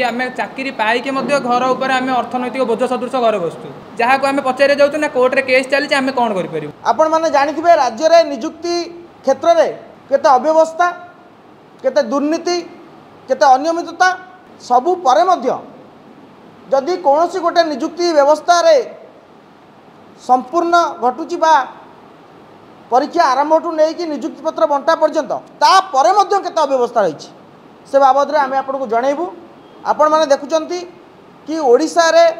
कि आम चाकरी पाइके घर उपर आम अर्थनैतिक बोझ सदृश घर बसु जहाँ को आम पचारे जाऊँ ना कोर्टे केस चली आम कौन कर आपण मैंने जानते राज्य में निजुक्ति क्षेत्र में केते अव्यवस्था केते दुर्नीति केते अनियमितता सबू परे मध्य जदि कौन गोटे निजुक्ति व्यवस्था रे संपूर्ण घटुची बा परीक्षा आरंभ ठू नहीं निजुक्ति पत्र बंटा पर्यंत तापर केते अव्यवस्था रही से बाबद आम आपको जनइबू आपण मैंने देखुं कि ओडिशा रे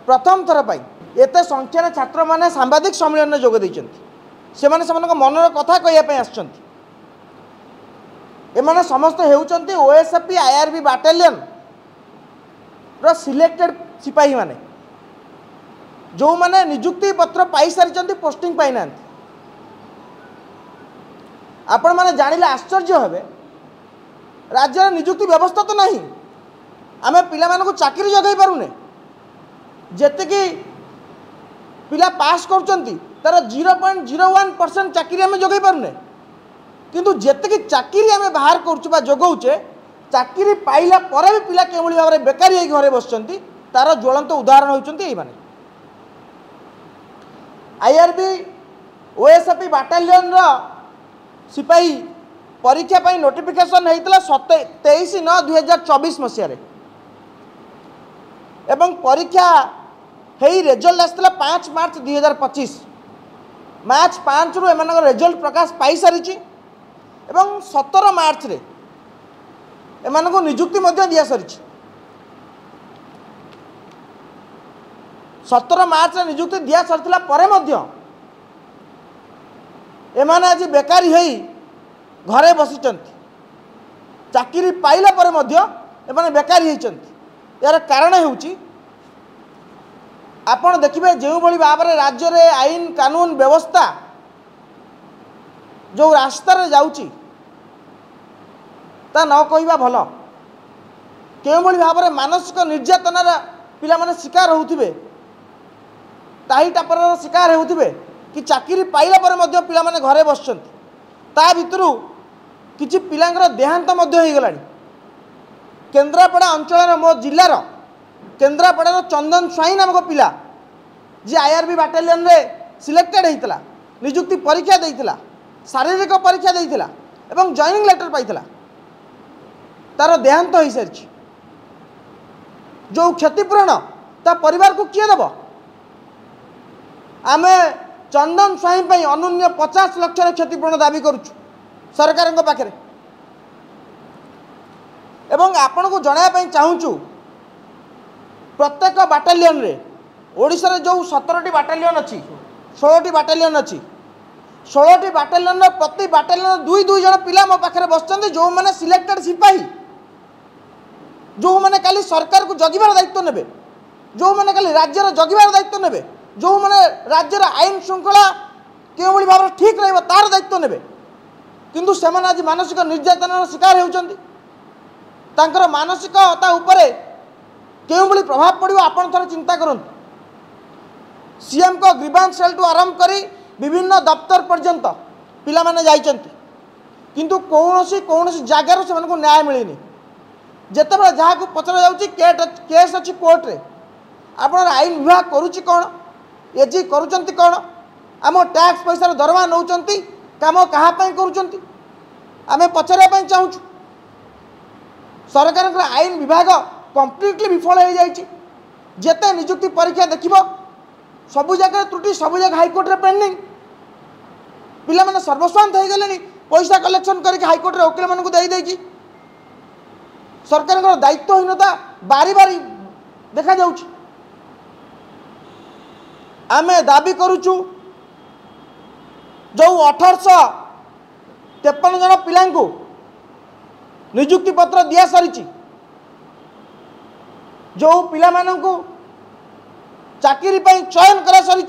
प्रथम थर पर एत संख्यार छात्र मैंने सांबादिक सम्मेलन जोग से मनर कथा कहवाई आसुँच एमाने समस्त होउचंती ओएसएफपी आईआरबी बाटालियन रो सिलेक्टेड सिपाही माने जो माने निजुक्ति पत्र पाई सारी पोस्टिंग पाई ना आपण माने जानिले आश्चर्य हेबे राज्य निजुक्ति व्यवस्था तो नहीं आमे पिला मानकु चाकरी जगाई पारुने जेते कि पिला पास करचंती तार 0.01% चाकरी आमे जगाई पारुने किंतु जेते कि चाकरी आमे बाहर करछु बा जगाउचे चाकरी पाइला परे भी पिला केवली भाव में बेकारी होई घरे बसचंती तार ज्वलंत उदाहरण होचंती एई माने आईआरबी ओएसएफपी बाटालियन रो सिपाही परीक्षा पाई नोटिफिकेशन होता 23/9/2024 मसीह एवं परीक्षा हेई रिजल्ट आसला 5 मार्च 2025 मार्च 5 रु एम रिजल्ट प्रकाश पाई सारी एवं 17 मार्च रे एम निजुक्ति दि सारी 17 मार्च रे निजुक्ति दि सारी पर एमाने आज बेकारी होई घरे बसिचंती चाकरी पाइला पर एमाने बेकारी होइचंती यार कारण हेउची आपण देखिबे जो भली भाव में राज्य रे आईन कानून व्यवस्था जो रास्ता रे जाउची ता न कहवा भल के भाव में मानसिक निर्यातनार पिला माने शिकार होउथिबे टाही टापर शिकार होउथिबे कि चाकरी पाइला पर पिला माने घरे बसचंती ता भितरु किछि पिलांकर देहांत मध्य हो गलानी केन्द्रापड़ा अंचल मो जिलार केन्द्रापड़ार चंदन स्वाई नामक पिला जी आईआरबी बाटालियन रे सिलेक्टेड होता निजुक्ति परीक्षा देइतिला शारीरिक परीक्षा देइतिला एवं जॉइनिंग लेटर पाइतिला तार देहांत हो सारी जो क्षतिपूरण ता परिवार को किए देव आमे चंदन स्वाई अनुन्य 50 लाख क्षतिपूरण दाबी करुचु सरकार पाखे एवं आपण को जनाया चाहूँ प्रत्येक बाटालियन रे ओडिशा रे जो 17टी बाटालियन अच्छी 16टी बाटालियन अच्छी 16टी बाटालियन प्रति बाटालियन 2-2 जन पिला मो पाखे बसचंती जो माने सिलेक्टेड सिपाही जो माने काली सरकार को जगिबार दायित्व नेबे जो माने काली राज्यर जगिबार दायित्व नेबे जो माने राज्यर आईन श्रृंखला के भाव ठीक रहिबो तार दायित्व नेबे किंतु सेमान आज मानसिक निर्यातनार शिकार होउचंती तांकर मानसिकता उपरे केउ भली प्रभाव पड़िबो आपण थोड़ा चिंता करंतु सीएम को ग्रीवांस सेल टू आरंभ करी विभिन्न दफ्तर पर्यंत पिला माने जाइचंती किंतु कौनसी जगार से न्याय मिलनी जिते जहाँ को पचरा जाउची केस अच्छी कोर्ट रे आपण आईन विभाग करुच्ची कौन एजी करुचंती कौन आम टैक्स पैसा दरमा नौचंती काम कहाँ करुचंती आमे पचरा चाहूँ सरकार आईन विभाग कंप्लीटली विफल हो जाइए जेते निजुक्ति परीक्षा देखिबो सबु जगह त्रुटि सबु जगह हाईकोर्ट रे पेंडिंग पिला माने सर्वस्वांत हो गले पैसा कलेक्शन करके हाईकोर्ट रे वकील मानकु देई देकी सरकार दायित्वहीनता बारी बारी देखा जाउची आमे दाबी करूचु जो 1853 जन पिलांकु निजुक्ति पत्र दिया सारी जो पिला मानकु चाकरी पाई चयन करा सारी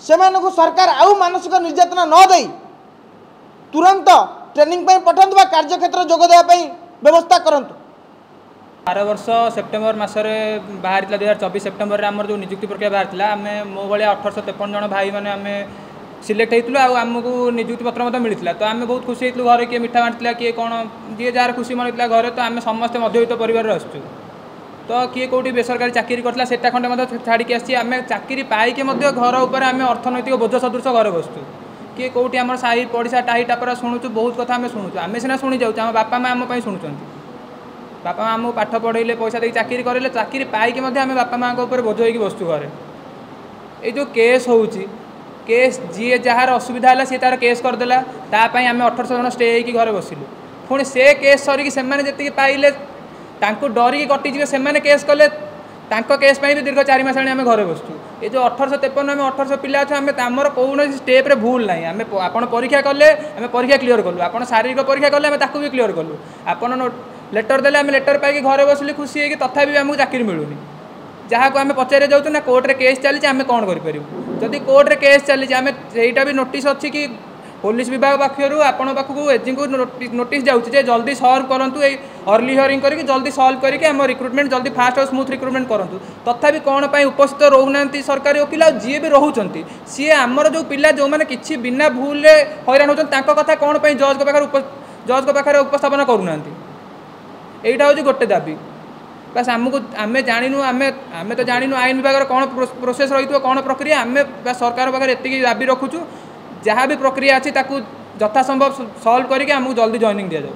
से सरकार आउ मानसिक निर्यातना न दे तुरंत ट्रेनिंग पाई पठातु कार्यक्षेत्र जोग देवाई व्यवस्था करंतु 12 वर्ष सेप्टेम्बर मसरे बाहर 2024 सेप्टेम्बर में आमर जो निजुक्ति प्रक्रिया बाहर आम मो भाया 1853 जन भाई मैंने आम सिलेक्ट होती आमको निजुक्ति पत्र मिलता तो आम बहुत खुशी होती घर किए मिठा बांटला किए कौन जी जार खुशी मिलता घर तो आम समस्त मध्यवित्त परिवार आसुँ तो किए कौटी बेसरकारी चाकरी करता से खंडे छाड़ी आसी आम चाकरी पाइके घर उपर आम अर्थनैतिक बोझ सदृश घर बसुँ किए कौटी आम साई पड़िशा टाई टापरा शुणुचु बहुत कथा आम शुणुचु आम सीना शुणी जाऊँ आम बापा माँ आम शुणुंट बापा माँ आमको पाठ पढ़े पैसा देकर चाकरी करें चाकरी पाइके आम बापा माँ ऊपर बोझ होगी बसुँ घरे ये जो केस हो केस जी जार असुविधा है सी तार केस करदेला तापाई आम 1800 जन स्टे होगी घरे बसिलु पुणी से केस सरिकी से पाइले डरिकी कटिजे से केस कले केस भी दीर्घ 4 मास आम घरे बसुँ ये जो 1853 आम 1800 पिला अच्छे आम आमर कौन स्टेप्रे भूल ना आम आप परीक्षा कले आम परीक्षा क्लीयर कलु आप शारीरिक परीक्षा कले आम ताकू भी क्लीयर कलु आपन लेटर देले आम लेटर पाई घरे बसिलु खुशी है तथापि आमको चाकरी मिलूनी जहाँ को आम पचारे जाऊँ ना कोर्टे केस चली आम कौन करूँ जदि कोर्टे केस चली आम यहीटा भी नोटिस अच्छी कि पुलिस विभाग पाखर आपण पाखक एजी को नोटिस जाऊँचे जल्दी सल्व करूँ अर्ली हियरिंग करके जल्दी सल्व करके आम रिक्रुटमेंट जल्दी फास्ट और स्मूथ रिक्रुटमेंट करूँ तथापि कौन पर उपस्थित रोना सरकारी वकिल आ जी भी रोच सी आमर जो पिला जो मैंने किसी बिना भूल हैरान होता कथा कौन पर जज पाखे उपस्थापन करूना यहाँ हूँ गोटे दाबी बस आमको आम जानू आम तो जानू आईन विभाग कौन प्रोसेस रही कौन प्रक्रिया आम बस सरकार पाखे एति दाबी रखुचु जहाँ भी प्रक्रिया अच्छी यथासंभव सल्व करके आमको जल्दी जॉइनिंग दि जाए।